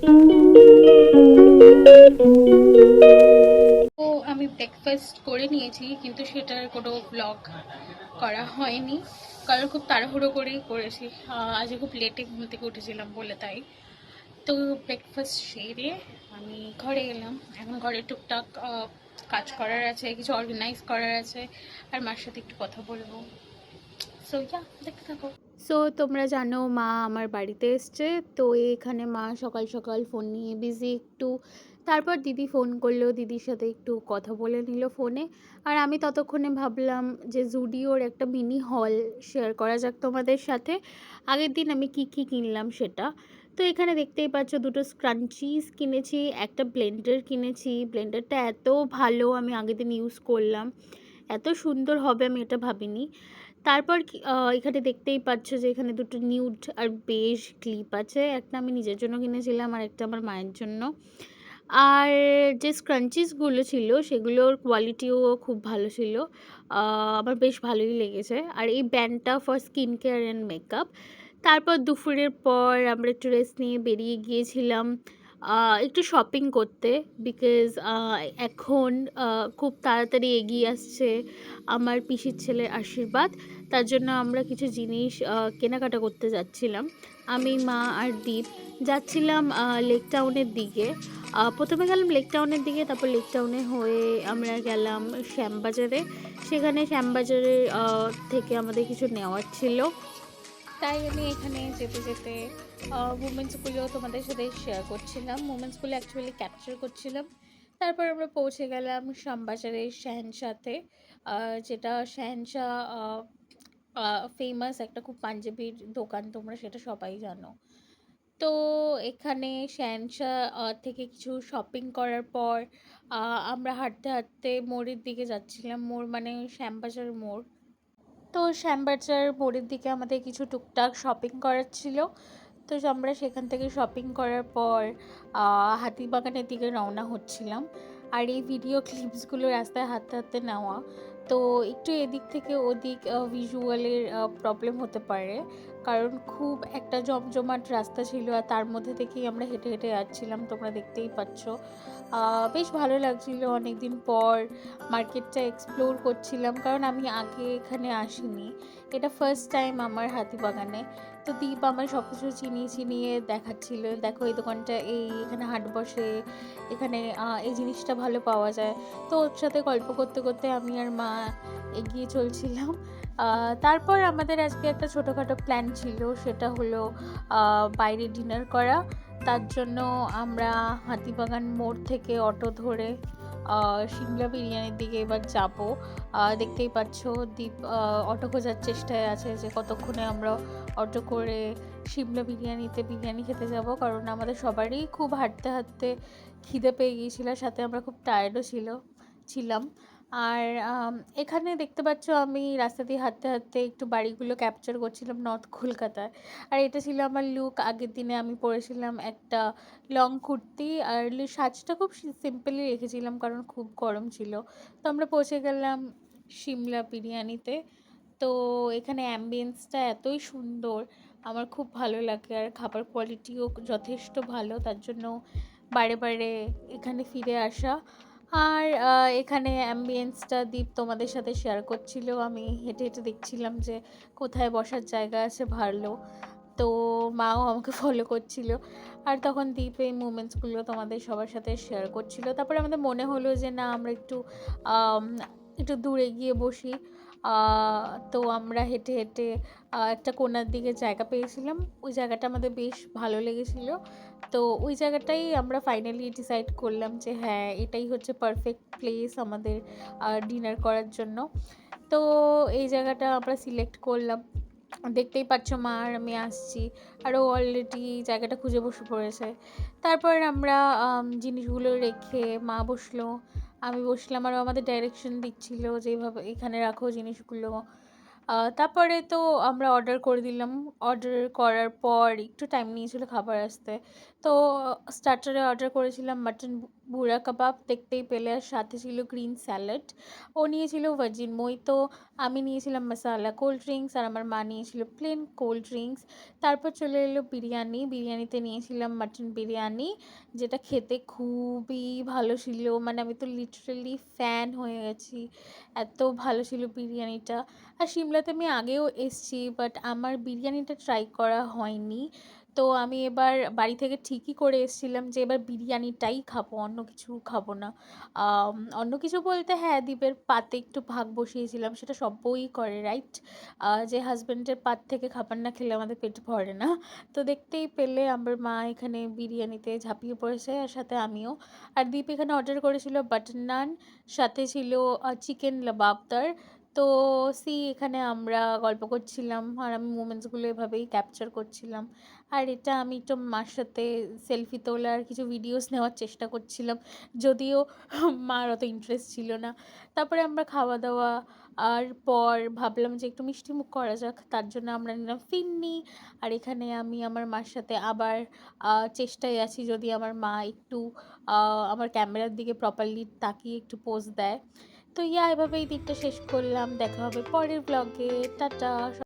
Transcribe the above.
তো আমি ব্রেকফাস্ট করে নিয়েছি, কিন্তু সেটার কোনো ব্লগ করা হয়নি, কারণ খুব তাড়াহুড়ো করেই করেছি। আজকে খুব লেটে ঘুম থেকে উঠেছিলাম বলে তাই। তো ব্রেকফাস্ট সেরে আমি ঘরে এলাম। এখন ঘরে টুকটাক কাজ করার আছে, কিছু অর্গানাইজ করার আছে, আর মার সাথে একটু কথা বলবো। সো দেখতে থাকো। সো তোমরা জানো মা আমার বাড়িতে এসছে, তো এখানে মা সকাল সকাল ফোন নিয়ে বিজি একটু। তারপর দিদি ফোন করলো, দিদির সাথে একটু কথা বলে নিল ফোনে। আর আমি ততক্ষণে ভাবলাম যে জুডিওর একটা মিনি হল শেয়ার করা যাক তোমাদের সাথে। আগের দিন আমি কি কি কিনলাম সেটা। তো এখানে দেখতেই পাচ্ছ, দুটো স্ক্রাঞ্চিজ কিনেছি, একটা ব্লেন্ডার কিনেছি। ব্লেন্ডারটা এত ভালো, আমি আগের দিন ইউজ করলাম, এত সুন্দর হবে আমি এটা ভাবিনি। তারপর এখানে দেখতেই পাচ্ছ যে এখানে দুটো নিউড আর বেজ ক্লিপ আছে, একটা আমি নিজের জন্য কিনেছিলাম আর একটা আমার মায়ের জন্য। আর যে স্ক্রাঞ্চিসগুলো ছিল সেগুলোর কোয়ালিটিও খুব ভালো ছিল, আমার বেশ ভালোই লেগেছে। আর এই ব্যান্ডটা for skin care and makeup. তারপর দুপুরের পর আমরা একটু রেস্ট নিয়ে বেরিয়ে গিয়েছিলাম একটু শপিং করতে, বিকজ এখন খুব তাড়াতাড়ি এগিয়ে আসছে আমার পিসির ছেলের আশীর্বাদ। তার জন্য আমরা কিছু জিনিস কেনাকাটা করতে যাচ্ছিলাম। আমি, মা আর দীপ যাচ্ছিলাম লেক টাউনের দিকে। প্রথমে গেলাম লেক টাউনের দিকে, তারপর লেক টাউনে হয়ে আমরা গেলাম শ্যামবাজারে। সেখানে শ্যামবাজারের থেকে আমাদের কিছু নেওয়ার ছিল, তাই আমি এখানে যেতে যেতে মুমেন্টসগুলো তোমাদের সাথে শেয়ার করছিলাম, মুমেন্টসগুলো অ্যাকচুয়ালি ক্যাপচার করছিলাম। তারপর আমরা পৌঁছে গেলাম শ্যামবাজারের শাহেনশাতে, যেটা শাহেনশাহ ফেমাস একটা খুব পাঞ্জাবির দোকান, তোমরা সেটা সবাই জানো। তো এখানে শাহেনশাহ থেকে কিছু শপিং করার পর আমরা হাঁটতে হাঁটতে মোড়ের দিকে যাচ্ছিলাম। মোড় মানে শ্যামবাজার মোড়। তো শ্যামবাজার মোড়ের দিকে আমাদের কিছু টুকটাক শপিং করার ছিল। তো আমরা সেখান থেকে শপিং করার পর হাতিবাগানের দিকে রওনা হচ্ছিলাম। আর এই ভিডিও ক্লিপসগুলো রাস্তায় হাঁটতে হাঁটতে নেওয়া, তো একটু এদিক থেকে ওদিক ভিজুয়ালের প্রবলেম হতে পারে, কারণ খুব একটা জমজমাট রাস্তা ছিল আর তার মধ্যে থেকেই আমরা হেঁটে হেঁটে যাচ্ছিলাম, তোমরা দেখতেই পাচ্ছ। বেশ ভালো লাগছিল, অনেকদিন পর মার্কেটটা এক্সপ্লোর করছিলাম, কারণ আমি আগে এখানে আসিনি, এটা ফার্স্ট টাইম আমার হাতিবাগানে। তো দীপ আমার সব কিছু চিনিয়ে চিনিয়ে দেখাচ্ছিল, দেখো এই দোকানটা, এখানে হাট বসে, এখানে এই জিনিসটা ভালো পাওয়া যায়। তো ওর সাথে গল্প করতে করতে আমি আর মা এগিয়ে চলছিলাম। তারপর আমাদের আজকে একটা ছোটোখাটো প্ল্যান ছিল, সেটা হলো বাইরে ডিনার করা। তার জন্য আমরা হাতিবাগান মোড় থেকে অটো ধরে সিমলা বিরিয়ানির দিকে এবার যাব। দেখতেই পাচ্ছ দীপ অটো খোঁজার চেষ্টায় আছে যে কতক্ষণে আমরা অটো করে সিমলা বিরিয়ানি খেতে যাব, কারণ আমাদের সবারই খুব হাঁটতে হাঁটতে খিদে পেয়ে গিয়েছিল, সাথে আমরা খুব টায়ার্ডও ছিলাম। আর এখানে দেখতে পাচ্ছ আমি রাস্তা দিয়ে হাঁটতে হাঁটতে একটু বাড়িগুলো ক্যাপচার করছিলাম নর্থ কলকাতায়। আর এটা ছিল আমার লুক, আগের দিনে আমি পরেছিলাম একটা লং কুর্তি, আর সাজটা খুব সিম্পলি রেখেছিলাম কারণ খুব গরম ছিল। তো আমরা পৌঁছে গেলাম সিমলা বিরিয়ানিতে। তো এখানে অ্যাম্বিয়েন্সটা এতই সুন্দর, আমার খুব ভালো লাগে, আর খাবার কোয়ালিটিও যথেষ্ট ভালো, তার জন্য বারে বারে এখানে ফিরে আসা। আর এখানে অ্যাম্বিয়েন্সটা দীপ তোমাদের সাথে শেয়ার করছিল, আমি হেঁটে হেঁটে দেখছিলাম যে কোথায় বসার জায়গা আছে ভালো। তো মাও আমাকে ফলো করছিল, আর তখন দীপ এই মুমেন্টসগুলো তোমাদের সবার সাথে শেয়ার করছিল। তারপরে আমাদের মনে হলো যে না, আমরা আম, একটু দূরে গিয়ে বসি। তো আমরা হেঁটে হেঁটে একটা কোণার দিকে জায়গা পেয়েছিলাম, ওই জায়গাটা আমাদের বেশ ভালো লেগেছিল। তো ওই জায়গাটাই আমরা ফাইনালি ডিসাইড করলাম যে হ্যাঁ, এটাই হচ্ছে পারফেক্ট প্লেস আমাদের ডিনার করার জন্য। তো এই জায়গাটা আমরা সিলেক্ট করলাম। দেখতেই পাচ্ছ মা আর আমি আসছি, আরও অলরেডি জায়গাটা খুঁজে বসে পড়েছে। তারপর আমরা জিনিসগুলো রেখে মা বসলো, আমি বসলাম, আর আমাদের ডাইরেকশন দিচ্ছিল যেভাবে এখানে রাখো জিনিসগুলো। তারপরে তো আমরা অর্ডার করে দিলাম। অর্ডার করার পর একটু টাইম নিয়েছিল খাবার আসতে, তো স্টার্টারে অর্ডার করেছিলাম মাটন বুড়া কাবাব, দেখতেই পেলে, আর সাথে ছিল গ্রিন স্যালাড। ও নিয়েছিল ভার্জিন মোহিতো, আমি নিয়েছিলাম মশালা কোল্ড ড্রিঙ্কস, আর আমার মা নিয়েছিল প্লেন কোল্ড ড্রিঙ্কস। তারপর চলে এলো বিরিয়ানি। বিরিয়ানিতে নিয়েছিলাম মাটন বিরিয়ানি, যেটা খেতে খুবই ভালো ছিল। মানে আমি তো লিটারেলি ফ্যান হয়ে গেছি, এত ভালো ছিল বিরিয়ানিটা। আর সিমলাতে আমি আগেও এসেছি, বাট আমার বিরিয়ানিটা ট্রাই করা হয়নি। তো আমি এবার বাড়ি থেকে ঠিকই করে এসেছিলাম যে এবার বিরিয়ানিটাই খাবো, অন্য কিছু খাবো না। অন্য কিছু বলতে হ্যাঁ, দ্বীপের পাতে একটু ভাগ বসিয়েছিলাম, সেটা সব্বই করে, রাইট? যে হাজব্যান্ডের পাত থেকে খাবার না খেলে আমাদের পেট ভরে না। তো দেখতেই পেলে আমার মা এখানে বিরিয়ানিতে ঝাঁপিয়ে পড়েছে, আর সাথে আমিও। আর দ্বীপ এখানে অর্ডার করেছিল বাটার নান, সাথে ছিল চিকেন লাবাবদার। তো এখানে আমরা গল্প করছিলাম, আর আমি মোমেন্টসগুলো এভাবেই ক্যাপচার করছিলাম। আর এটা আমি একটু মার সাথে সেলফি তোলার কিছু ভিডিওস নেওয়ার চেষ্টা করছিলাম, যদিও মার অত ইন্টারেস্ট ছিল না। তারপরে আমরা খাওয়া দাওয়া আর পর ভাবলাম যে একটু মিষ্টিমুখ করা যাক, তার জন্য আমরা নিলাম ফিরনি। আর এখানে আমি আমার মার সাথে আবার চেষ্টায় আছি যদি আমার মা একটু আমার ক্যামেরার দিকে প্রপারলি তাকিয়ে একটু পোজ দেয়। তো এভাবেই দিনটা শেষ করলাম। দেখা হবে পরের ব্লগে। টাটা।